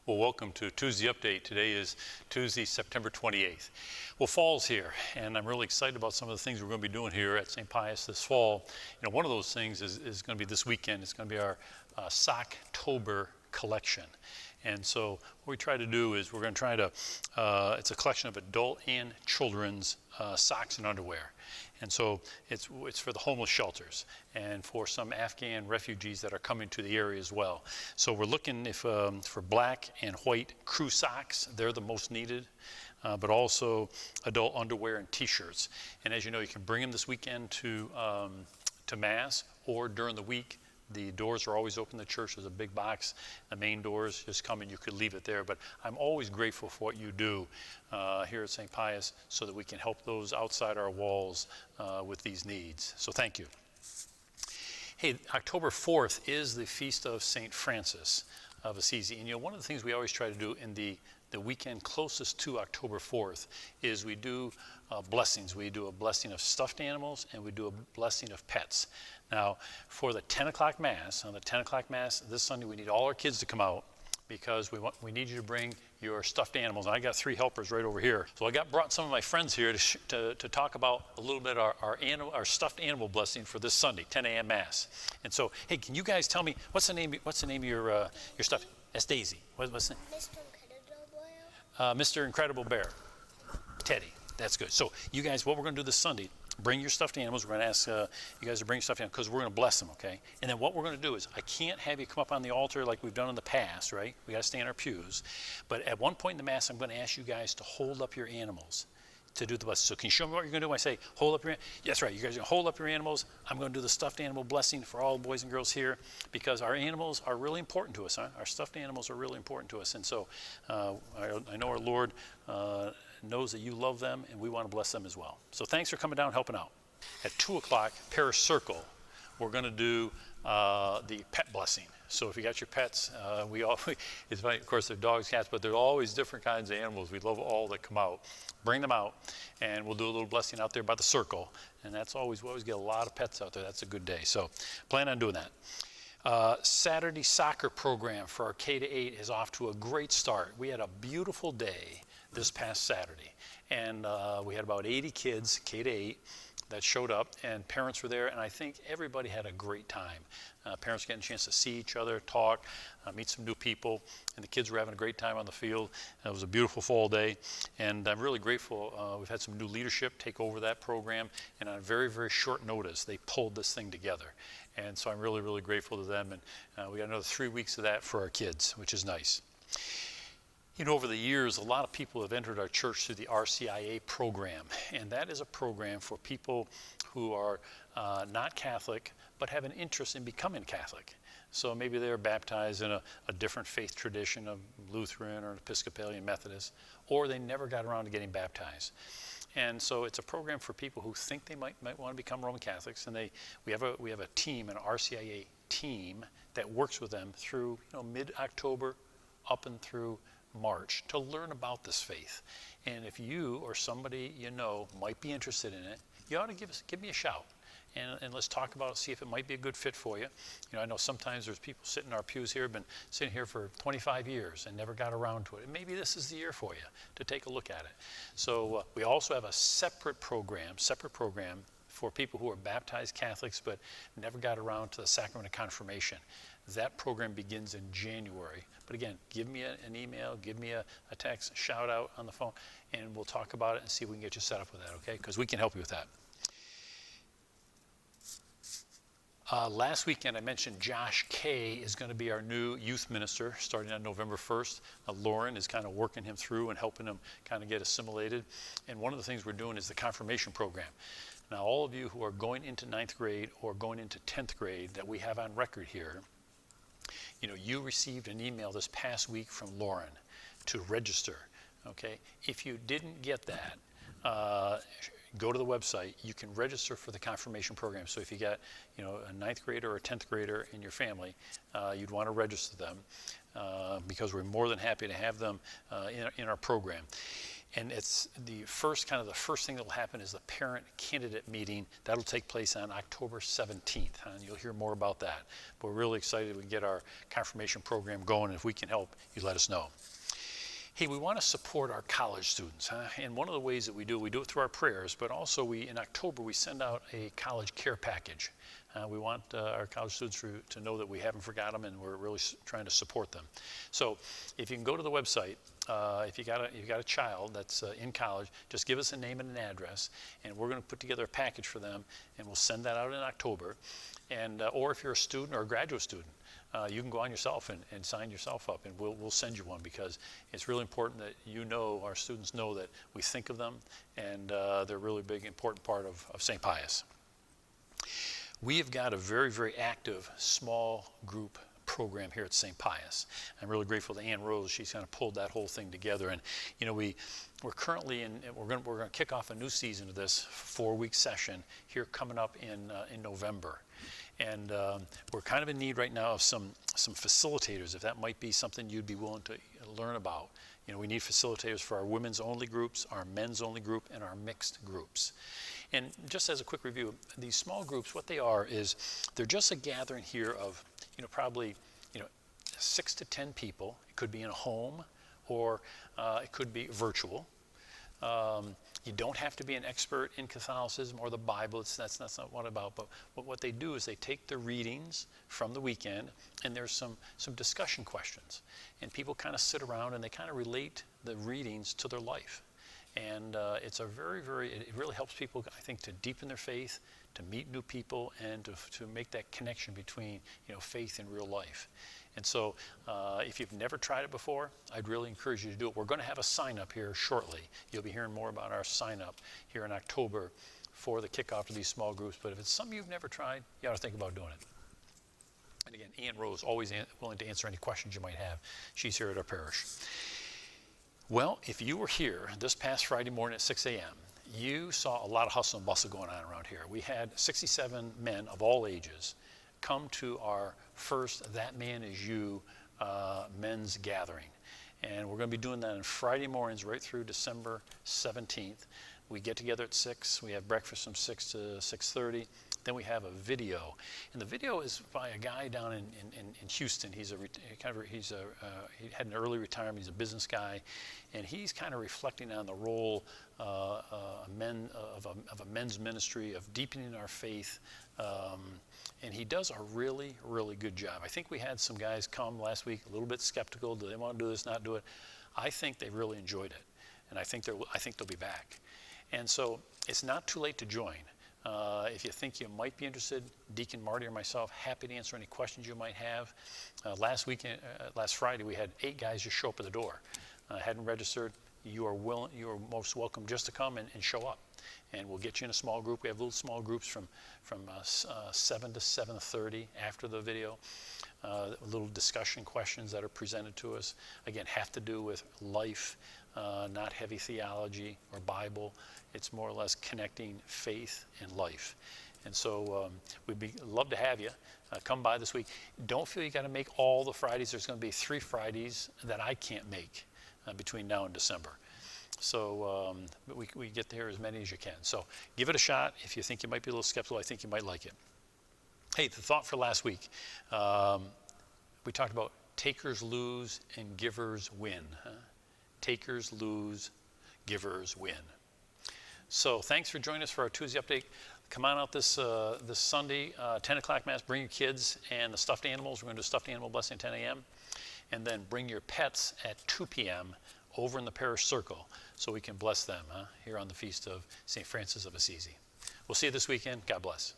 Well, welcome to Tuesday Update. Today is Tuesday, September 28th. Well, fall's here, and I'm really excited about some of the things we're going to be doing here at St. Pius this fall. You know, one of those things is going to be this weekend. It's going to be our Sock-Tober collection. And so what we try to do is we're going to try to, it's a collection of adult and children's socks and underwear. And so it's for the homeless shelters and for some Afghan refugees that are coming to the area as well. So we're looking for black and white crew socks. They're the most needed, but also adult underwear and t-shirts. And as you know, you can bring them this weekend to Mass or during the week. The doors are always open in the church. There's a big box. The main doors, just come and you could leave it there. But I'm always grateful for what you do here at St. Pius so that we can help those outside our walls with these needs. So thank you. Hey, October 4th is the feast of St. Francis of Assisi. And you know, one of the things we always try to do in the weekend closest to October 4th is we do blessings. We do a blessing of stuffed animals and we do a blessing of pets. Now, for the 10 o'clock Mass, on the 10 o'clock Mass this Sunday, we need all our kids to come out because we need you to bring your stuffed animals. And I got 3 helpers right over here. So I brought some of my friends here to talk about a little bit our stuffed animal blessing for this Sunday, 10 a.m. Mass. And so, hey, can you guys tell me what's the name of your stuffed? That's Daisy. What's the name? Mr. Incredible Bear. Mr. Incredible Bear. Teddy. That's good. So you guys, what we're going to do this Sunday, bring your stuffed animals. We're going to ask you guys to bring your stuffed animals because we're going to bless them, okay? And then what we're going to do is, I can't have you come up on the altar like we've done in the past, right? We got to stay in our pews. But at one point in the Mass, I'm going to ask you guys to hold up your animals to do the blessing. So can you show me what you're going to do when I say, hold up your animals? Yes, right. You guys are going to hold up your animals. I'm going to do the stuffed animal blessing for all the boys and girls here because our animals are really important to us. Huh? Our stuffed animals are really important to us. And so I know our Lord knows that you love them and we want to bless them as well. So thanks for coming down and helping out. At 2 o'clock, Parish Circle, we're going to do the pet blessing. So if you got your pets, it's funny, of course they're dogs, cats, but there are always different kinds of animals. We love all that come out. Bring them out, and we'll do a little blessing out there by the circle. And we always get a lot of pets out there. That's a good day. So plan on doing that. Saturday soccer program for our K-8 is off to a great start. We had a beautiful day this past Saturday, and we had about 80 kids, K-8, that showed up, and parents were there, and I think everybody had a great time. Parents getting a chance to see each other, talk, meet some new people, and the kids were having a great time on the field. It was a beautiful fall day, and I'm really grateful. We've had some new leadership take over that program, and on very, very short notice, they pulled this thing together. And so I'm really, really grateful to them, and we got another 3 weeks of that for our kids, which is nice. You know, over the years, a lot of people have entered our church through the RCIA program, and that is a program for people who are not Catholic, but have an interest in becoming Catholic. So maybe they're baptized in a different faith tradition of Lutheran or Episcopalian Methodist, or they never got around to getting baptized. And so it's a program for people who think they might want to become Roman Catholics, and we have a team, an RCIA team, that works with them through mid-October up and through March to learn about this faith. And if you or somebody you know might be interested in it, you ought to give me a shout. And let's talk about it, see if it might be a good fit for you. You know, I know sometimes there's people sitting in our pews here, been sitting here for 25 years and never got around to it. And maybe this is the year for you to take a look at it. So we also have a separate program for people who are baptized Catholics but never got around to the sacrament of confirmation. That program begins in January. But again, give me an email, give me a text, shout out on the phone, and we'll talk about it and see if we can get you set up with that, okay? Because we can help you with that. Last weekend, I mentioned Josh Kay is going to be our new youth minister starting on November 1st. Lauren is kind of working him through and helping him kind of get assimilated. And one of the things we're doing is the confirmation program. Now, all of you who are going into 9th grade or going into 10th grade that we have on record here, you know, you received an email this past week from Lauren to register, okay? If you didn't get that, go to the website. You can register for the confirmation program. So if you got, a 9th grader or a 10th grader in your family, you'd want to register them because we're more than happy to have them in our program. And it's the first thing that will happen is the parent candidate meeting. That'll take place on October 17th, and you'll hear more about that. But we're really excited we can get our confirmation program going, and if we can help, you let us know. Hey, we want to support our college students, and one of the ways that we do it through our prayers, but also in October we send out a college care package. We want our college students to know that we haven't forgot them, and we're really trying to support them. So if you can go to the website, if you got a child that's in college, just give us a name and an address, and we're going to put together a package for them, and we'll send that out in October. And or if you're a student or a graduate student, you can go on yourself and sign yourself up, and we'll send you one, because it's really important that our students know that we think of them, and they're a really big, important part of St. Pius. We have got a very, very active small group program here at St. Pius. I'm really grateful to Ann Rose. She's kind of pulled that whole thing together. And we're currently we're going to kick off a new season of this 4-week session here coming up in November. And we're kind of in need right now of some facilitators, if that might be something you'd be willing to learn about. We need facilitators for our women's only groups, our men's only group, and our mixed groups. And just as a quick review, these small groups, what they are is they're just a gathering here of, probably, 6 to 10 people. It could be in a home, or it could be virtual. You don't have to be an expert in Catholicism or the Bible. That's not what about. But what they do is they take the readings from the weekend, and there's some discussion questions. And people kind of sit around and they kind of relate the readings to their life. And it's a very, very, it really helps people, I think, to deepen their faith, to meet new people, and to make that connection between, faith and real life. And so if you've never tried it before, I'd really encourage you to do it. We're going to have a sign-up here shortly. You'll be hearing more about our sign-up here in October for the kickoff to these small groups. But if it's something you've never tried, you ought to think about doing it. And again, Ann Rose, always willing to answer any questions you might have. She's here at our parish. Well, if you were here this past Friday morning at 6 a.m., you saw a lot of hustle and bustle going on around here. We had 67 men of all ages come to our first That Man Is You men's gathering. And we're going to be doing that on Friday mornings right through December 17th. We get together at 6. We have breakfast from 6 to 6:30. Then we have a video, and the video is by a guy down in Houston. He had an early retirement. He's a business guy, and he's kind of reflecting on the role of a men's ministry, of deepening our faith, and he does a really, really good job. I think we had some guys come last week a little bit skeptical. Do they want to do this? Not do it? I think they really enjoyed it, and I think they'll be back. And so it's not too late to join. If you think you might be interested, Deacon Marty or myself, happy to answer any questions you might have. Last Friday, we had 8 guys just show up at the door. Hadn't registered. You are most welcome just to come and show up. And we'll get you in a small group. We have little small groups from 7 to 7:30 after the video. Little discussion questions that are presented to us. Again, have to do with life, not heavy theology or Bible. It's more or less connecting faith and life. And so we'd love to have you come by this week. Don't feel you got to make all the Fridays. There's going to be 3 Fridays that I can't make between now and December. So we get there as many as you can. So give it a shot. If you think you might be a little skeptical, I think you might like it. Hey, the thought for last week. We talked about takers lose and givers win. Takers lose, givers win. So thanks for joining us for our Tuesday update. Come on out this Sunday, 10 o'clock Mass. Bring your kids and the stuffed animals. We're going to do stuffed animal blessing at 10 a.m. And then bring your pets at 2 p.m. over in the parish circle so we can bless them here on the feast of St. Francis of Assisi. We'll see you this weekend. God bless.